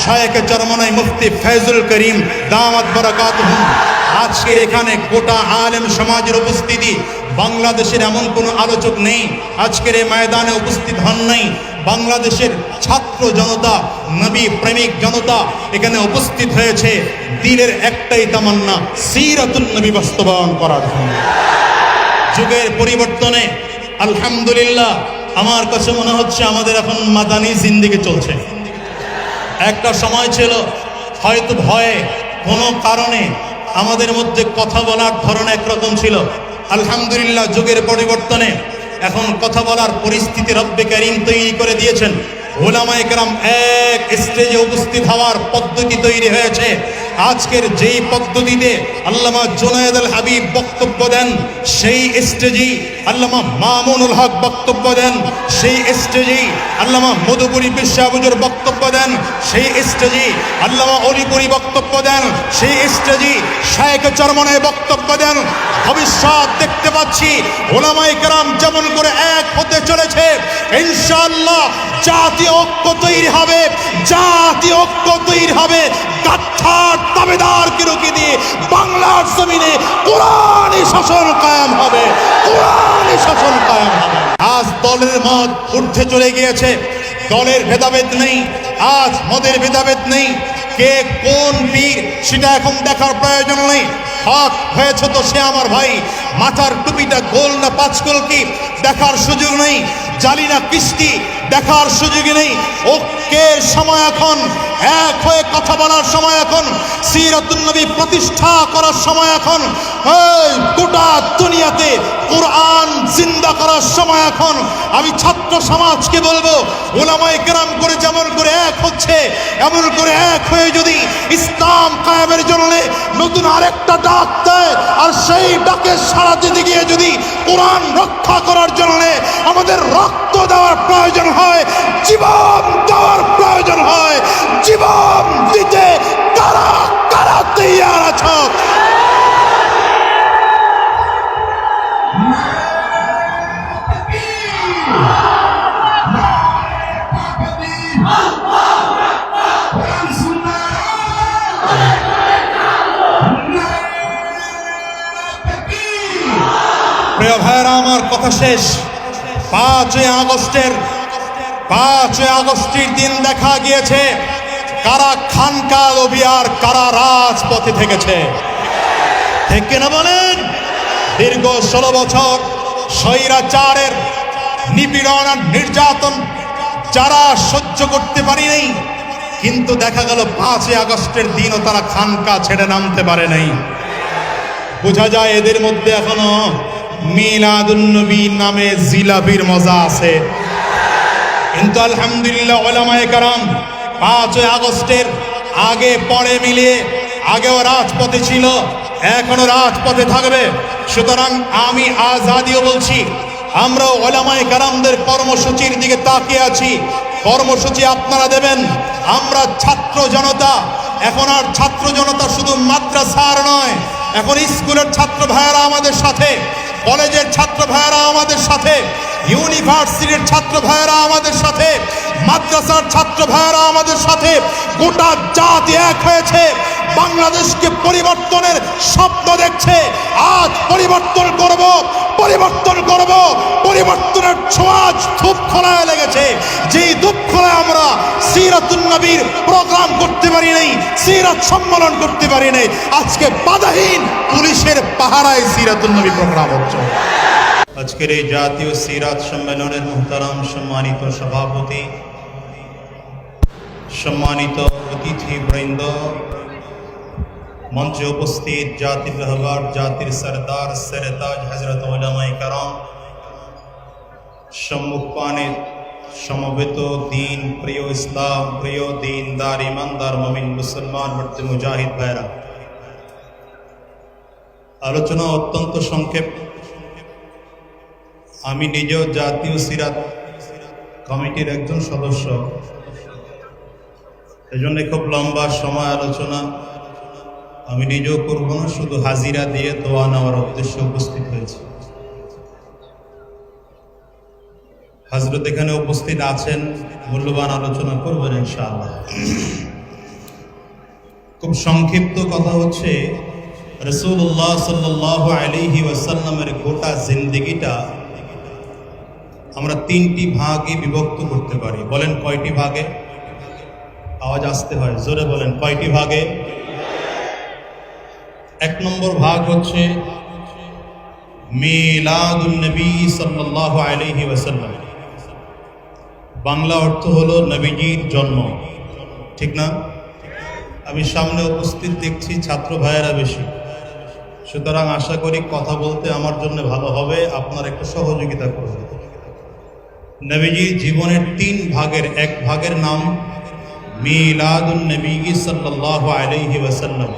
শায়েখ চরমনাই মুফতি ফয়জুল করিম দামাত বারাকাতুহুম। আজকে এখানে গোটা আলেম সমাজের উপস্থিতি, বাংলাদেশের এমন কোনো আলোচক নেই আজকের এই ময়দানে উপস্থিত হন নাই। বাংলাদেশের ছাত্র জনতা, নবী প্রেমিক জনতা এখানে উপস্থিত হয়েছে দিলের একটাই তামান্না, সিরাতুন নবী বাস্তবায়ন করার জন্য। যুগের পরিবর্তনে আলহামদুলিল্লাহ আমার কাছে মনে হচ্ছে আমাদের এখন মাদানী জিন্দেগি চলছে। একটা সময় ছিল হয়তো ভয়ে কোনো কারণে আমাদের মধ্যে কথা বলার ধরন একরকম ছিল। আলহামদুলিল্লাহ যুগের পরিবর্তনে এখন কথা বলার পরিস্থিতি রব্বে কারীম তৈরি করে দিয়েছেন। উলামায়ে কেরাম এক স্টেজে উপস্থিত হওয়ার পদ্ধতি তৈরি হয়েছে। আজকের যেই পদ্ধতিতে আল্লামা জুনায়েদ আল হাবিব বক্তব্য দেন, সেই স্টেজেই আল্লামা মামুনুল হক বক্তব্য দেন, সেই স্টেজেই আল্লামা মধুপুরী বিশ্বাবুজুর বক্তব্য দেন, সেই স্টেজেই আল্লামা অলিপুরী বক্তব্য দেন, সেই স্টেজেই শায়েখ চরমনাই বক্তব্য দেন। ভবিষ্যৎ দেখতে পাচ্ছি উলামায়ে কেরাম যেমন করে এক হতে চলেছে, ইনশাআল্লাহ জাতীয় ঐক্য তৈরি হবে, জাতীয় ঐক্য তৈরি হবে। গাদ্দার দাবিদারকে রুখে দিয়ে বাংলার জমিনে কোরআনী শাসন কায়েম হবে, কোরআনী শাসন কায়েম হবে। আজ দলের মত ঊর্ধ্বে চলে গিয়েছে, দলের ভেদাভেদ নেই, আজ মদের ভেদাভেদ নেই। কে কোন বীর সেটা এখন দেখার প্রয়োজন নেই। হক হয়েছে তো সে আমার ভাই, মাথার টুপিটা গোল না পাঁচকোল কি দেখার সুযোগ নেই, জালি না কিস্তি দেখার সুযোগ নেই। ঐক্যের সময় এখন, এক হয়ে কথা বলার সময় এখন, সিরাতুন নবী প্রতিষ্ঠা করার সময় এখন, গোটা দুনিয়াতে কোরআন জিন্দা করার সময় এখন। আমি ছাত্র সমাজকে বলবো, উলামায়ে কেরাম করে যেমন করে এক হচ্ছে, এমন করে এক হয়ে যদি ইসলাম কায়েমের জন্য নতুন আরেকটা ডাক দেয়, আর সেই ডাকে সাড়া দিতে গিয়ে যদি কোরআন রক্ষা করার জন্য আমাদের রক্ত দেওয়ার প্রয়োজন হয়, জীবন দেওয়ার প্রয়োজন হয়, জীবন দিতে কারা কারা তৈয়ার আছো? প্রিয় ভাইরা আমার, কথা শেষ। 5ই আগস্টের দিন দেখা গিয়েছে কারা খানকা লবিয়ার, কারা রাজপথে থেকেছে। ঠিক কিনা বলেন? দীর্ঘ 16 বছর স্বৈরাচারের নিপীড়ন আর নির্যাতন যারা সহ্য করতে পারেনি, কিন্তু দেখা গেল 5ই আগস্টের দিনও তারা খানকা ছেড়ে নামতে পারে নাই। বোঝা যায় এদের মধ্যে এখনো মিলাদুন নবী নামে জিলাপির মজা আছে। কিন্তু আলহামদুলিল্লাহ উলামায়ে কেরাম 5ই আগস্টের আগে পরে মিলিয়ে আগেও রাজপথে ছিল, এখনো রাজপথে থাকবে। সুতরাং আমি আজাদিও বলছি, আমরা উলামায়ে কেরামদের কর্মসূচির দিকে তাকিয়ে আছি। কর্মসূচি আপনারা দেবেন। আমরা ছাত্র জনতা, এখন আর ছাত্র জনতা শুধু মাদ্রাসার নয়, এখন স্কুলের ছাত্র ভাইয়েরা আমাদের সাথে, কলেজের ছাত্র ভাইয়েরা আমাদের সাথে, ইউনিভার্সিটির ছাত্র ভাইয়েরা আমাদের সাথে, মাদ্রাসার ছাত্র ভাইয়েরা আমাদের সাথে। গোটা জাতি এক হয়েছে, বাংলাদেশকে পরিবর্তনের স্বপ্ন দেখছে। আজ পরিবর্তন করব, পরিবর্তন করব, পরিবর্তনের ছোঁয়া ধূপখোলায় লেগেছে। যেই ধূপখোলায় আমরা সিরাতুন নবীর প্রোগ্রাম করতে পারি নাই, সিরাত সম্মেলন করতে পারি নাই, আজকে বাধাহীন পুলিশের পাহারায় সিরাতুন নবী প্রোগ্রাম হচ্ছে। আজকের এই জাতীয় সিরাত সম্মেলনের মুহতারাম সম্মানিত সভাপতি, সম্মানিত অতিথিবৃন্দ, মঞ্চে উপস্থিত জাতির রহবার, জাতির সরদার সরতাজ হযরত উলামায়ে কেরাম, সম্মুখপানে সমবেত দিন প্রিয়, ইসলাম প্রিয়, দিনদার ইমানদার মুমিন মুসলমান মর্দে মুজাহিদ ভাইরা, আলোচনা অত্যন্ত সংক্ষেপ। আমি নিজেও জাতীয় সিরাত কমিটির একজন সদস্য, এজন্য খুব লম্বা সময় আলোচনা আমি নিজেও করব না, শুধু হাজিরা দিয়ে দোয়া নেওয়ার উদ্দেশ্যে উপস্থিত হয়েছি। হযরত এখানে উপস্থিত আছেন, মূল্যবান আলোচনা করবেন ইনশাআল্লাহ। খুব সংক্ষিপ্ত কথা হচ্ছে, রাসূলুল্লাহ সাল্লাল্লাহু আলাইহি ওয়াসাল্লামের গোটা জিন্দেগিটা আমরা তিনটি ভাগে বিভক্ত করতে পারি। বলেন কয়টি ভাগে? আওয়াজ আসতে হয়, জোরে বলেন কয়টি ভাগে? এক নম্বর ভাগ হচ্ছে মিলাদুন নবী সাল্লাল্লাহু আলাইহি ওয়াসাল্লাম। বাংলা অর্থ হলো নবীজির জন্ম, ঠিক না? আমি সামনে উপস্থিত দেখছি ছাত্র ভাইয়েরা বেশি, সুতরাং আশা করি কথা বলতে আমার জন্য ভালো হবে, আপনার একটু সহযোগিতা করবেন। নবীজির জীবনের তিন ভাগের এক ভাগের নাম মিলাদুন নবী সাল্লাল্লাহু আলাইহি ওয়াসাল্লাম,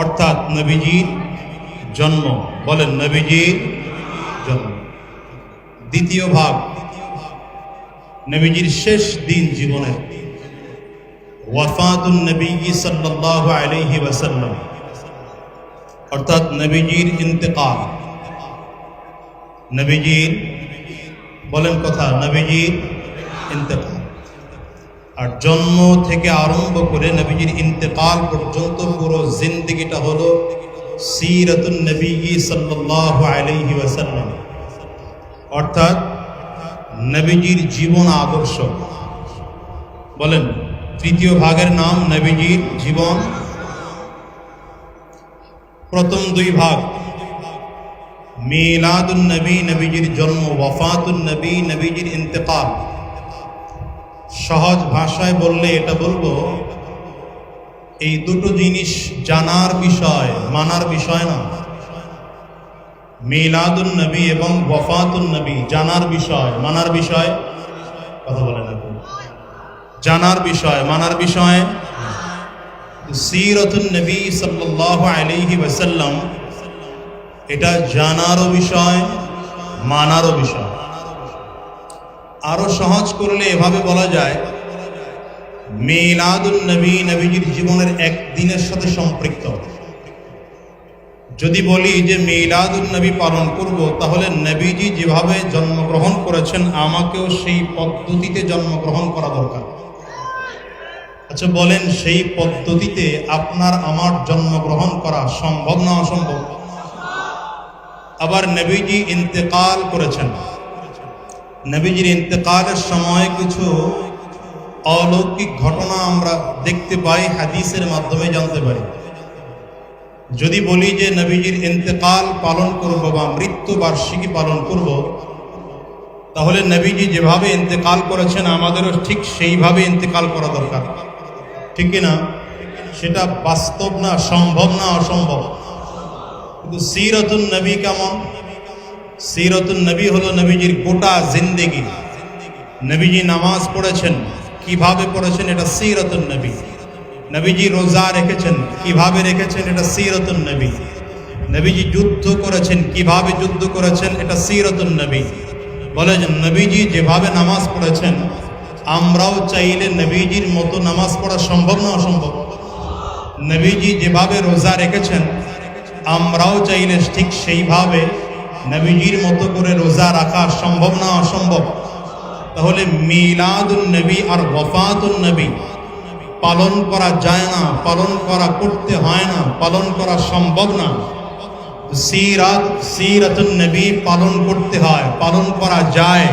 অর্থাৎ নবীজির জন্ম। বলেন নবীজির জন্ম। দ্বিতীয় ভাগ নবীজির শেষ দিন জীবনের, ওয়াফাতুন নবী সাল্লাল্লাহু আলাইহি ওয়াসাল্লাম, অর্থাৎ নবীজির ইন্তেকাল। নবীজির, বলেন কথা, নবীজির ইন্তেকাল। আর জন্ম থেকে আরম্ভ করে নবীজির ইন্তেকাল পর্যন্ত পুরো জিন্দেগিটা হলো সিরাতুন নবী সাল্লাল্লাহু আলাইহি ওয়াসাল্লাম, অর্থাৎ নবীজির জীবন আদর্শ। বলেন তৃতীয় ভাগের নাম নবীজির জীবন। প্রথম দুই ভাগ মিলাদুন নবী, নবীজির জন্ম, ওয়াফাতুন নবী, নবীজির ইন্তেকাল। সহজ ভাষায় বললে এটা বলবো, এই দুটো জিনিস জানার বিষয়, মানার বিষয় না। মিলাদুন নবী এবং ওয়াফাতুন নবী জানার বিষয়, মানার বিষয়। কথা বলেন আপনি, জানার বিষয়, মানার বিষয়। সিরাতুন নবী সাল্লাল্লাহু আলাইহি ওয়াসাল্লাম এটা জানারও বিষয়, মানারও বিষয়। আরো সহজ করলে এভাবে বলা যায়, মিলাদুন নবী নবীজির জীবনের একদিনের সাথে সম্পৃক্ত। যদি বলি যে মিলাদুন নবী পালন করব, তাহলে নবীজি যেভাবে জন্মগ্রহণ করেছেন আমাকেও সেই পদ্ধতিতে জন্মগ্রহণ করা দরকার। আচ্ছা বলেন, সেই পদ্ধতিতে আপনার আমার জন্মগ্রহণ করা সম্ভব না অসম্ভব? আবার নবীজি ইন্তেকাল করেছেন, নবীজির ইন্তেকালের সময় কিছু অলৌকিক ঘটনা আমরা দেখতে পাই, হাদিসের মাধ্যমে জানতে পারি। যদি বলি যে নবীজির ইন্তেকাল পালন করব বা মৃত্যু বার্ষিকী পালন করব, তাহলে নবীজি যেভাবে ইন্তেকাল করেছেন আমাদেরও ঠিক সেইভাবে ইন্তেকাল করা দরকার, ঠিক কিনা? সেটা বাস্তব না, সম্ভব না অসম্ভব? কিন্তু সিরাতুন নবী কেমন? সিরাতুন নবী হলো নবীজির গোটা জিন্দেগি। নবীজি নামাজ পড়েছেন, কিভাবে পড়েছেন, এটা সিরাতুন নবী। নবীজি রোজা রেখেছেন, কিভাবে রেখেছেন, এটা সিরাতুন নবী। নবীজি যুদ্ধ করেছেন, কিভাবে যুদ্ধ করেছেন, এটা সিরাতুন নবী। বলে যে নবীজি যেভাবে নামাজ পড়েছেন, আমরাও চাইলে নবীজির মতো নামাজ পড়া সম্ভব না অসম্ভব? নবীজি যেভাবে রোজা রেখেছেন, আমরাও চাইলে ঠিক সেইভাবে নবীজির মতো করে রোজা রাখা সম্ভব না অসম্ভব? তাহলে মিলাদুন নবী আর ওয়াফাতুন নবী পালন করা যায় না, পালন করা করতে হয় না, পালন করা সম্ভব না। সিরাতুন নবী পালন করতে হয়, পালন করা যায়।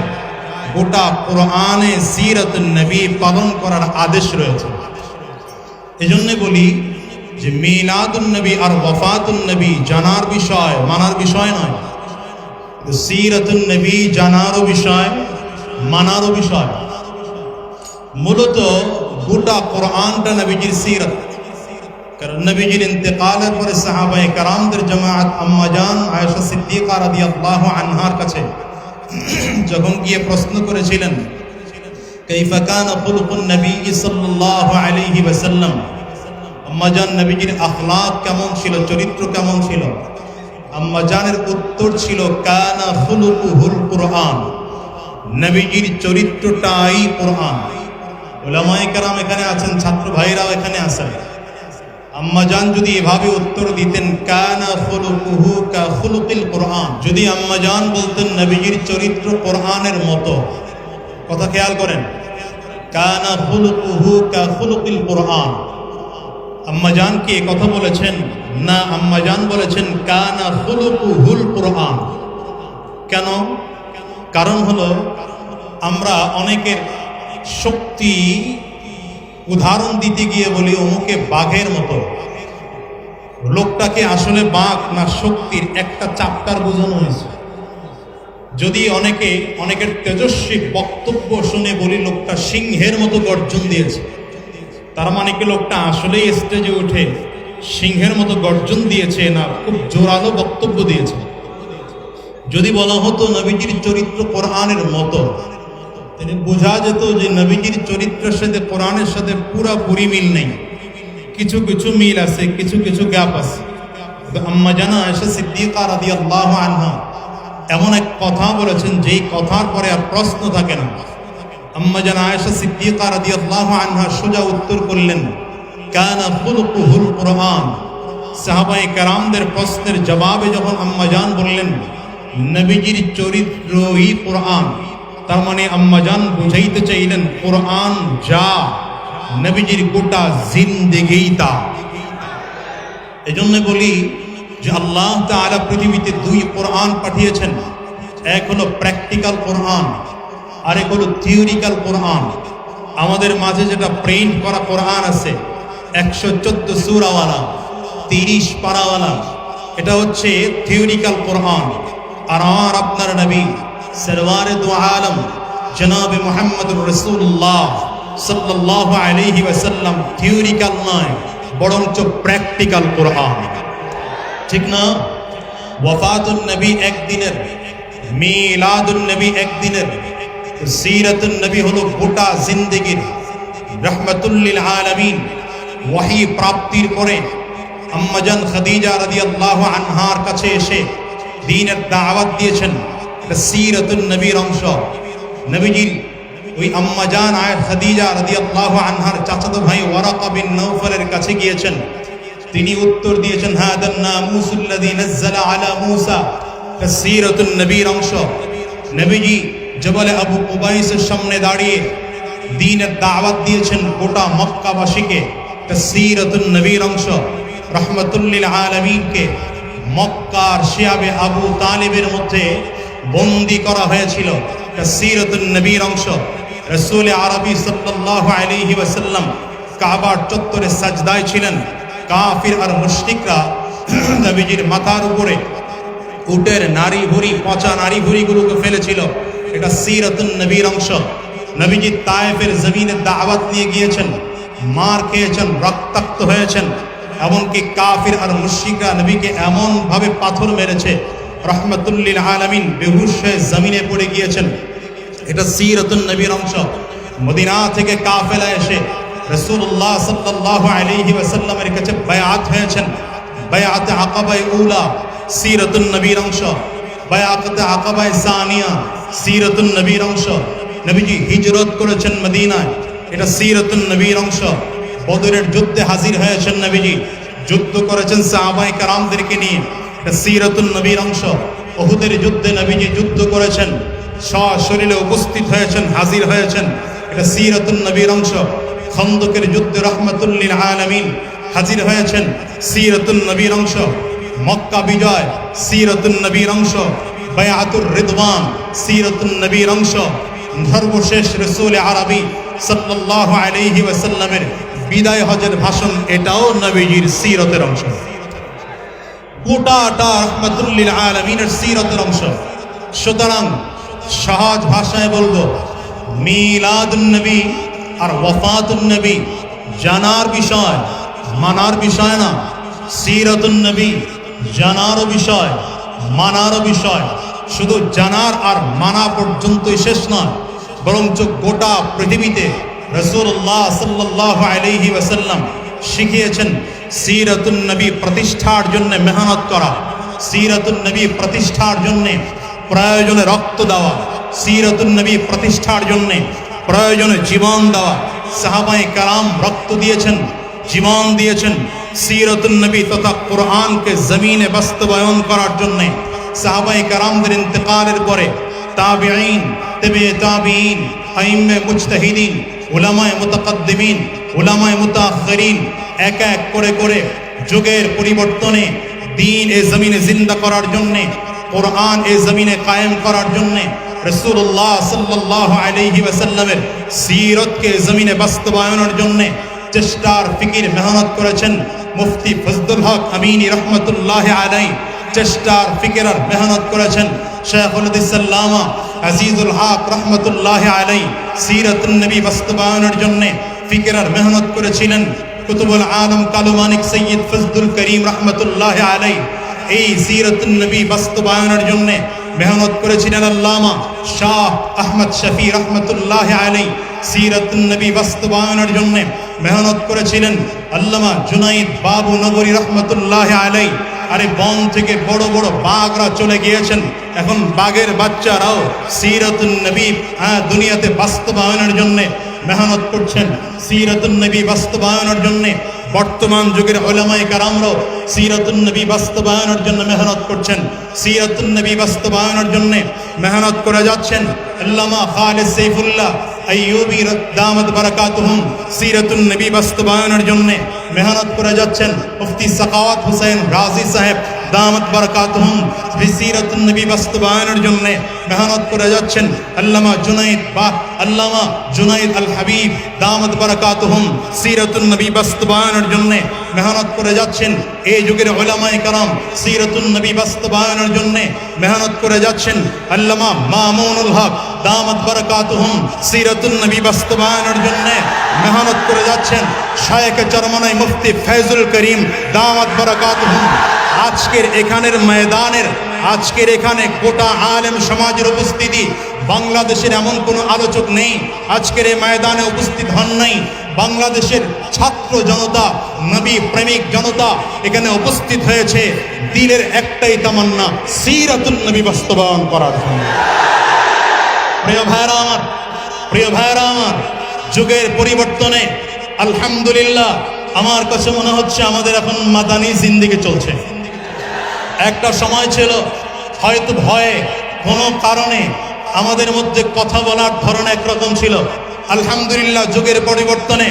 গোটা কোরআনে সিরাতুন নবী পালন করার আদেশ রয়েছে। এজন্য বলি যে মিলাদুন নবী আর ওয়াফাতুন নবী জানার বিষয়, মানার বিষয় নয়। সিরাতুন নবী জানারও বিষয়, মানারও বিষয়। মূলত গোটা কোরআনটা নবীজির সিরাত। কারণ নবীজির ইন্তেকালের পরে সাহাবায়ে কেরামদের জামাত আম্মা জান আয়েশা সিদ্দিকা রাদিয়াল্লাহু আনহার কাছে যখন গিয়ে প্রশ্ন করেছিলেন, কাইফা কানা খুলুকুন নবী সাল্লাল্লাহু আলাইহি ওয়াসাল্লাম, আম্মা জান নবীজির আখলাক কেমন ছিল, চরিত্র কেমন ছিল? আম্মা জানের উত্তর ছিল, কানা খুলুকুহুল কুরআন, নবীজির চরিত্রটাই কোরআন। উলামায়ে কেরাম এখানে আছেন, ছাত্র ভাইরাও এখানে আছেন। আম্মা জান যদি এভাবে উত্তর দিতেন, কানা খুলুকুহু কা খুলুকিল কুরআন, যদি আম্মা জান বলতেন নবীজির চরিত্র কোরআনের মতো, কথা খেয়াল করেন, কানা খুলুকুহু কা খুলুকিল কুরআন, আম্মাজান কি কথা বলেছেন? না, আম্মাজান বলেছেন কানা খুলুকুহুল কুরআন। কেন? কারণ হলো আমরা অনেকের শক্তি উদাহরণ দিতে গিয়ে বলি অমুকে বাঘের মতো। লোকটাকে আসলে বাঘ না শক্তির একটা চাপ্টার বোঝানো হয়েছে। যদি অনেকের তেজস্বী বক্তব্য শুনে বলি লোকটা সিংহের মতো গর্জন দিয়েছে, তার মানে কি লোকটা আসলেই স্টেজে উঠে সিংহের মতো গর্জন দিয়েছে না খুব জোরালো বক্তব্য দিয়েছে? যদি বলা হতো নবীজির চরিত্র কোরআনের মতো, তাহলে বোঝা যেত যে নবীজির চরিত্রের সাথে কোরআনের সাথে পুরাপুরি মিল নেই, কিছু কিছু মিল আছে, কিছু কিছু গ্যাপ আছে। আম্মা জানা আয়েশা সিদ্দিকা রাদিয়াল্লাহু আনহা এমন এক কথা বলেছেন যেই কথার পরে আর প্রশ্ন থাকে না। আম্মা জানা আয়েশা সিদ্দিকা রাদিয়াল্লাহু আনহা সোজা উত্তর করলেন কানা খুলুকুহুল কুরআন। সাহাবায়ে কেরামদের প্রশ্নের জবাবে যখন আম্মাজান বললেন নবীজির চরিত্রই কোরআন, তার মানে আম্মাজান বুঝাইতে চাইলেন কোরআন যা, নবীজির গোটা জিন্দেগি তা। এজন্য বলি যে আল্লাহ তাআলা পৃথিবীতে দুই কোরআন পাঠিয়েছেন, এক হলো প্র্যাকটিক্যাল কোরআন, আরেক হলো থিওরিক্যাল কোরআন। আমাদের মাঝে যেটা প্রিন্ট করা কোরআন আছে 114 সূরাওয়ালা 30 পারাওয়ালা, এটা হচ্ছে থিওরিক্যাল কোরআন। আর আমার আপনার নবী সরওয়ারে দু আলম জনাবে মুহাম্মদুর রাসূলুল্লাহ সাল্লাল্লাহু আলাইহি ওয়াসাল্লাম থিওরিক্যাল নয় বরঞ্চ প্র্যাকটিক্যাল কোরআন, ঠিক না? ওয়াফাতুন নবী একদিনের, মিলাদুন নবী একদিনের, সিরাতুন নবী হলো গোটা জিন্দেগির রাহমাতুল লিল আলামিন। ওয়াহি প্রাপ্তির পরে আম্মাজান খাদিজা রাদিয়াল্লাহু আনহার কাছে এসে দ্বীনের দাওয়াত দিয়েছেন, এটা সিরাতুন নবীর অংশ। নবীজির ওই আম্মাজান খাদিজা রাদিয়াল্লাহু আনহার চাচাতো ভাই ওয়ারাকা বিন নওফলের কাছে গিয়েছেন, তিনি উত্তর দিয়েছেন হাদান নামুসুল্লাযী নাযালা আলা মূসা, এটা সিরাতুন নবীর অংশ। নবীজি জবলে আবু কুবাইসের সামনে দাঁড়িয়ে দ্বীনের দাওয়াত দিয়েছেন গোটা মক্কাবাসীকে, এটা সিরাতুন নবীর অংশ। রাহমাতুল লিল আলামিনকে মক্কার শিয়াবে আবু তালিবের মধ্যে বন্দী করা হয়েছিল, এটা সিরাতুন নবীর অংশ। রাসূল আরবি সাল্লাল্লাহু আলাইহি ওয়াসাল্লাম কাবার চত্বরে সাজদায় ছিলেন, কাফির আর মুশরিকরা নবীজির মাথার উপরে উটের নারী ভুঁড়ি, পচা নারী ভুঁড়িগুলোকে ফেলেছিল, এটা সিরাতুন নবীর অংশ। নবীজি তায়েফের জমিনে দাওয়াত নিয়ে গিয়েছেন, মার খেয়েছেন, রক্তাক্ত হয়েছেন, এমনকি কাফির আর মুশরিকরা নবীকে এমন ভাবে পাথর মেরেছে রাহমাতুল লিল আলামিন বেহুশ হয়ে জমিনে পড়ে গিয়েছেন, এটা সিরাতুন নবীর অংশ। মদিনা থেকে কাফেলা এসে রাসূলুল্লাহ সাল্লাল্লাহু আলাইহি ওয়াসাল্লামের কাছে বায়াত হয়েছেন, বায়াতে আকাবায়ে উলা সিরাতুন নবীর অংশ, বায়াতে আকাবায়ে সানিয়া সিরাতুন নবীর অংশ। নবীজি হিজরত করেছেন মদিনায়, এটা সিরাতুন নবীর অংশ। বদরের যুদ্ধে হাজির হয়েছেন নবীজি, যুদ্ধ করেছেন সাহাবায়ে কেরামদেরকে নিয়ে, এটা সিরাতুন নবীর অংশ। উহুদের যুদ্ধে নবীজি যুদ্ধ করেছেন, সশরীরে উপস্থিত হয়েছেন, হাজির হয়েছেন, এটা সিরাতুন নবীর অংশ। খন্দকের যুদ্ধে রাহমাতুল লিল আলামিন হাজির হয়েছেন, সিরাতুন নবীর অংশ। মক্কা বিজয় সিরাতুন নবীর অংশ। বায়াতুর রিদওয়ান সিরাতুন নবীর অংশ। সর্বশেষ রাসূল আরবি সাল্লাল্লাহু আলাইহি ওয়াসাল্লামের বিদায় হজের ভাষণ, এটাও নবীজির সিরতের অংশ। গোটাটা রাহমাতুল লিল আলামিনের সিরতের অংশ। সুতরাং সহজ ভাষায় বলবো, মিলাদুন নবী আর ওয়াফাতুন নবী জানার বিষয়, মানার বিষয় না। সিরাতুন নবী জানারও বিষয়, মানারও বিষয়। শুধু জানার আর মানা পর্যন্তই শেষ নয়, বরঞ্চ গোটা পৃথিবীতে রাসূলুল্লাহ সাল্লাল্লাহু আলাইহি ওয়াসাল্লাম শিখিয়েছেন সিরাতুন নবী প্রতিষ্ঠার জন্য মেহনত করা, সিরাতুন নবী প্রতিষ্ঠার জন্য প্রয়োজনে রক্ত দেওয়া, সিরাতুন নবী প্রতিষ্ঠার জন্য প্রয়োজনে জীবন দেওয়া। সাহাবায়ে কেরাম রক্ত দিয়েছেন, জীবন দিয়েছেন সিরাতুন নবী তথা কোরআনকে জমিনে বাস্তবায়ন করার জন্য। সাহাবায়ে কেরামদের ইন্তেকালের পরে তাবিঈন, তাবে তাবিঈন, আইম্মে মুজতাহিদিন, উলামায়ে মুতাকাদ্দিমিন, উলামায়ে মুতাআখিরিন এক এক করে যুগের পরিবর্তনে দ্বীন এ জমিনে জিন্দা করার জন্যে, কোরআন এ জমিনে কায়েম করার জন্যে, রাসূলুল্লাহ সাল্লাল্লাহু আলাইহি ওয়াসাল্লামের সিরতকে জমিনে বাস্তবায়নের জন্যে চেষ্টার ফিকির মেহনত করেছেন মুফতি ফজলুল হক আমিনী রহমতুল্লাহ আলাইহি। চেষ্টার ফিকির আর মেহনত করেছেন শেখুল হাদিস আল্লামা আজিজুল হক রহমতুল্লাহ আলাইহি। সিরাতুন নবী বাস্তবায়নের জন্যে ফিকির আর মেহনত করেছিলেন কুতুবুল আলম কালু মানিক সৈয়দ ফজলুল করিম রহমতুল্লাহ আলাইহি। এই সিরাতুন নবী বাস্তবায়নের জন্যে মেহনত করেছিলেন আল্লামা শাহ আহমদ শফি রহমতুল্লাহ আলাইহি। সিরাতুন নবী বাস্তবায়নের জন্যে মেহনত করেছিলেন আল্লামা জুনাইদ বাবু নগরী রহমতুল্লাহ আলাইহি। আরে বন থেকে বড় বড় বাঘরা চলে গিয়েছেন, এখন বাঘের বাচ্চারাও সিরাতুন নবী দুনিয়াতে বাস্তবায়নের জন্যে মেহনত করছেন। সিরাতুন নবী বাস্তবায়নের জন্যে বর্তমান যুগের উলামায়ে কেরামরাও সিরাতুন নবী বাস্তবায়নের জন্য মেহনত করছেন। সিরাতুন নবী বাস্তবায়নের জন্য মেহনত করে যাচ্ছেন আল্লামা খালিদ সাইফুল্লাহ আইয়ুবী দামাত বারাকাতুহুম। সিরাতুন নবী বাস্তবায়নের জন্য মেহনত করে যাচ্ছেন মুফতি সাখাওয়াত হুসাইন রাজি সাহেব দামাত বারাকাতুহুম। সিরাতুন নবী বাস্তবায়নের জন্য মেহনত করে যাচ্ছেন আল্লামা জুনাইদ আল হাবিব দামাত বারাকাতুহুম। সিরাতুন নবী বাস্তবায়নের জন্য মেহনত করে যাচ্ছেন এই যুগের উলামায়ে কেরাম। সিরাতুন নবী বাস্তবায়নের জন্য মেহনত করে যাচ্ছেন আল্লামা মামুনুল হক দামাত বারাকাতুহুম। সিরাতুন নবী বাস্তবায়নের জন্য মেহনত করে যাচ্ছেন শায়েখ চরমনাই মুফতি ফয়জুল করিম দামাত বারাকাতুহুম। আজকের এখানের ময়দানের, আজকের এখানে গোটা আলেম সমাজের উপস্থিতি। বাংলাদেশের এমন কোনো আলোচক নেই আজকের এই ময়দানে উপস্থিত হন নাই। বাংলাদেশের ছাত্র জনতা, নবী প্রেমিক জনতা এখানে উপস্থিত হয়েছে দিলের একটাই তামান্না, সিরাতুন নবী বাস্তবায়ন করার জন্য। প্রিয় ভাইরা আমার, যুগের পরিবর্তনে আলহামদুলিল্লাহ আমার কাছে মনে হচ্ছে আমাদের এখন মাদানী জিন্দেগি চলছে। একটা সময় ছিল হয়তো ভয়ে কোনো কারণে আমাদের মধ্যে কথা বলার ধরন একরকম ছিল। আলহামদুলিল্লাহ যুগের পরিবর্তনে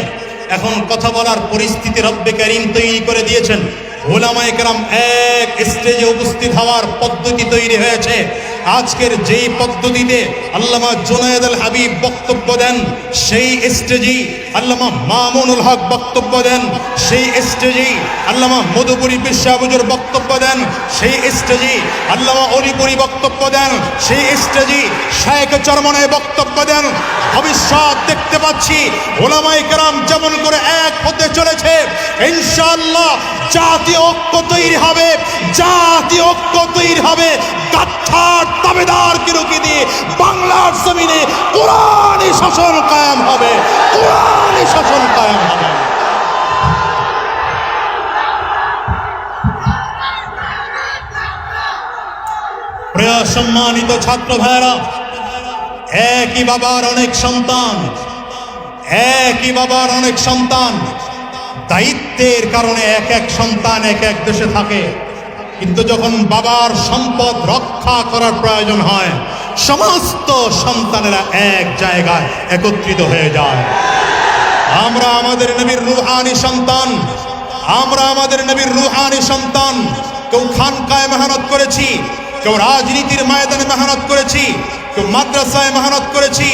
এখন কথা বলার পরিস্থিতি রব্বে কারীম তৈরি করে দিয়েছেন। উলামায়ে কেরাম এক স্টেজে উপস্থিত হওয়ার পদ্ধতি তৈরি হয়েছে। আজকের যেই পদ্ধতিতে আল্লামা জুনায়েদ আল হাবিব বক্তব্য দেন, সেই স্টেজেই আল্লামা মামুনুল হক বক্তব্য দেন, সেই স্টেজেই আল্লামা মধুপুরী বিশ্বাবুজুর বক্তব্য দেন, সেই স্টেজেই আল্লামা অলিপুরী বক্তব্য দেন, সেই স্টেজেই শায়েখ চরমনাই বক্তব্য দেন। ভবিষ্যৎ দেখতে পাচ্ছি উলামায়ে কেরাম যেমন করে এক হতে চলেছে, ইনশাআল্লাহ জাতীয় ঐক্য তৈরি হবে, জাতীয় ঐক্য তৈরি হবে। গাদ্দার তাবেদারকে রুখে দিয়ে বাংলার জমিনে কোরআনী শাসন কায়েম হবে, কোরআনী শাসন কায়েম হবে। প্রিয় সম্মানিত ছাত্র ভাইরা, একই বাবার অনেক সন্তান, একই বাবার অনেক সন্তান। দায়িত্বের কারণে এক এক সন্তান এক এক দেশে থাকে, কিন্তু যখন বাবার সম্পদ রক্ষা করার প্রয়োজন হয় সমস্ত সন্তানেরা এক জায়গায় একত্রিত হয়ে যায়। আমরা আমাদের নবীর রুহানি সন্তান, আমরা আমাদের নবীর রুহানি সন্তান। কেউ খানকায় মেহনত করেছি, কেউ রাজনীতির ময়দানে মেহনত করেছি, কেউ মাদ্রাসায় মেহনত করেছি,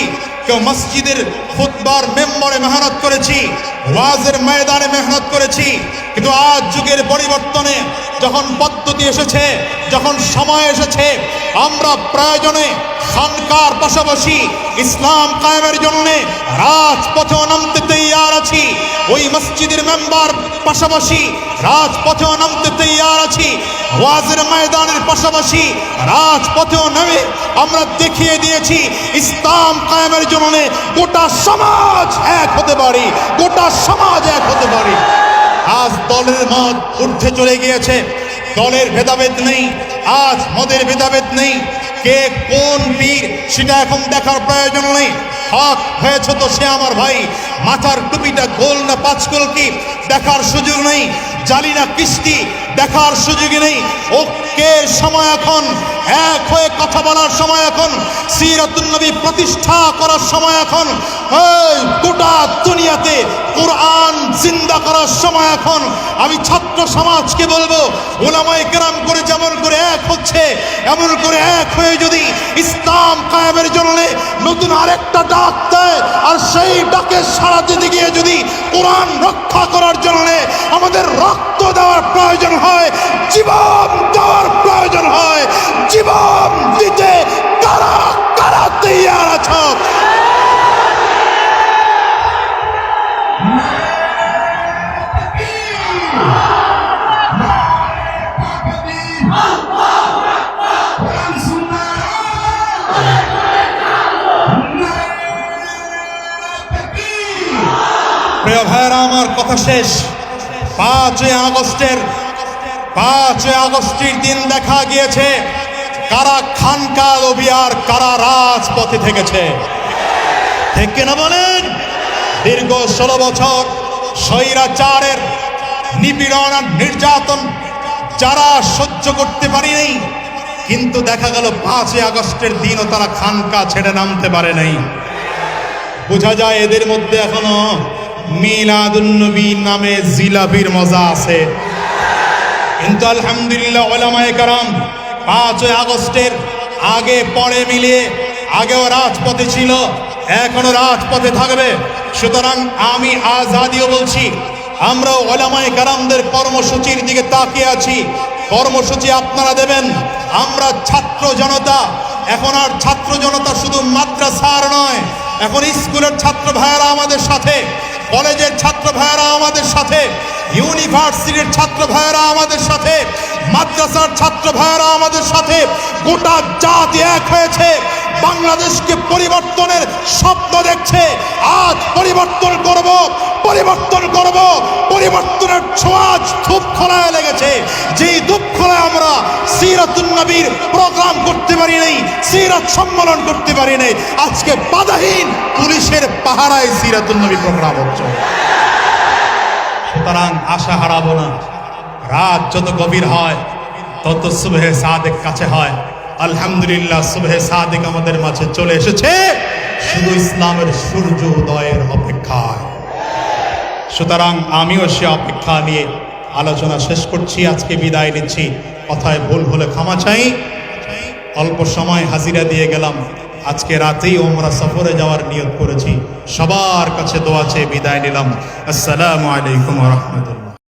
কেউ মসজিদের খুতবার মেম্বরে মেহনত করেছি, ওয়াজের ময়দানে মেহনত করেছি। কিন্তু আজ যুগের পরিবর্তনে যখন পদ্ধতি এসেছে, যখন সময় এসেছে, আমরা প্রয়োজনে খানকার পাশাপাশি ইসলাম কায়েমের জন্য রাজপথে নামতে তৈয়ার আছি। ওই মসজিদের মেম্বার পাশাপাশি রাজপথেও নামতে তৈয়ার আছি। ওয়াজের ময়দানের পাশাপাশি রাজপথেও নেমে আমরা দেখিয়ে দিয়েছি ইসলাম কায়েমের জন্য গোটা সমাজ এক হতে পারি, গোটা সমাজ এক হতে পারি। আজ দলের মত ঊর্ধ্বে চলে গিয়েছে, দলের ভেদাভেদ নেই, আজ মদের ভেদাভেদ নেই। কে কোন পীর সেটা এখন দেখার প্রয়োজন নেই। হক হয়েছে তো সে আমার ভাই, মাথার টুপিটা গোল না পাঁচকোল কি দেখার সুযোগ নেই, জালি না কিস্তি দেখার সুযোগ নেই। ঐক্যের সময় এখন, এক হয়ে কথা বলার সময় এখন, সিরাতুন নবী প্রতিষ্ঠা করার সময় এখন, এই গোটা দুনিয়াতে কোরআন জিন্দা করার সময় এখন। আমি ছাত্র সমাজকে বলবো, উলামায়ে কেরাম করে যেমন করে এক হচ্ছে, এমন করে এক হয়ে যদি ইসলাম কায়েমের জন্য নতুন আরেকটা ডাক দেয়, আর সেই ডাকে সাড়া দিতে গিয়ে যদি কোরআন রক্ষা করার জন্য আমাদের রক্ত দেওয়ার প্রয়োজন হয়, জীবন দেওয়ার প্রয়োজন হয়, জীবন দিতে কারা কারা তৈয়ার আছো? প্রিয় ভাইরা আমার, কথা শেষ। 5 আগস্টের দিন দেখা গিয়েছে কারা খানকা লবিয়ার, কারা রাজপথে থেকেছে। ঠিক কিনা বলেন? দীর্ঘ 16 বছর স্বৈরাচারের নিপীড়ন আর নির্যাতন যারা সহ্য করতে পারেনি, কিন্তু দেখা গেল 5 আগস্টের দিনও তারা খানকা ছেড়ে নামতে পারে নাই। বোঝা যায় এদের মধ্যে এখনো মিলাদুন্নবী নামে জিলাপির মজা আছে। কিন্তু আলহামদুলিল্লাহ উলামায়ে কেরাম 5 আগস্টের আগে পরে মিলিয়ে আগেও রাজপথে ছিল, এখনো রাজপথে থাকবে। সুতরাং আমি আজাদিও বলছি, আমরা উলামায়ে কেরামদের কর্মসূচির দিকে তাকিয়ে আছি। কর্মসূচি আপনারা দেবেন। আমরা ছাত্র জনতা, এখন আর ছাত্র জনতা শুধু মাদ্রাসার নয়, এখন স্কুলের ছাত্র ভাইয়েরা আমাদের সাথে, কলেজের ছাত্র ভাইয়েরা আমাদের সাথে, ইউনিভার্সিটির ছাত্র ভাইয়েরা আমাদের সাথে, মাদ্রাসার ছাত্র ভাইয়েরা আমাদের সাথে। গোটা জাতি এক হয়েছে, বাংলাদেশকে পরিবর্তনের স্বপ্ন দেখছে। আজ পরিবর্তন করব, পরিবর্তন করব, পরিবর্তনের ছোঁয়া ধূপখোলায় লেগেছে। যেই ধূপখোলায় আমরা সিরাতুন নবীর প্রোগ্রাম করতে পারি নাই, সিরাত সম্মেলন করতে পারি নাই, আজকে বাধাহীন পুলিশের পাহারায় সিরাতুন নবী প্রোগ্রাম হচ্ছে। সুতরাং আশা হারাবো না। রাত যত গভীর হয় তত সুবহে সাদেক কাছে হয়। আলহামদুলিল্লাহ সুবহে সাদেক আমাদের মাঝে চলে এসেছে, শুধু ইসলামের সূর্য উদয়ের অপেক্ষায়। সুতরাং আমিও সে অপেক্ষা নিয়ে আলোচনা শেষ করছি, আজকে বিদায় নিচ্ছি। কথায় ভুল হলে ক্ষমা চাই। অল্প সময় হাজিরা দিয়ে গেলাম। আজকে রাতেই ওমরা সফরে যাওয়ার নিয়ত করেছি। সবার কাছে দোয়া চেয়ে বিদায় নিলাম। আসসালামু আলাইকুম ওয়া রাহমাতুল্লাহ।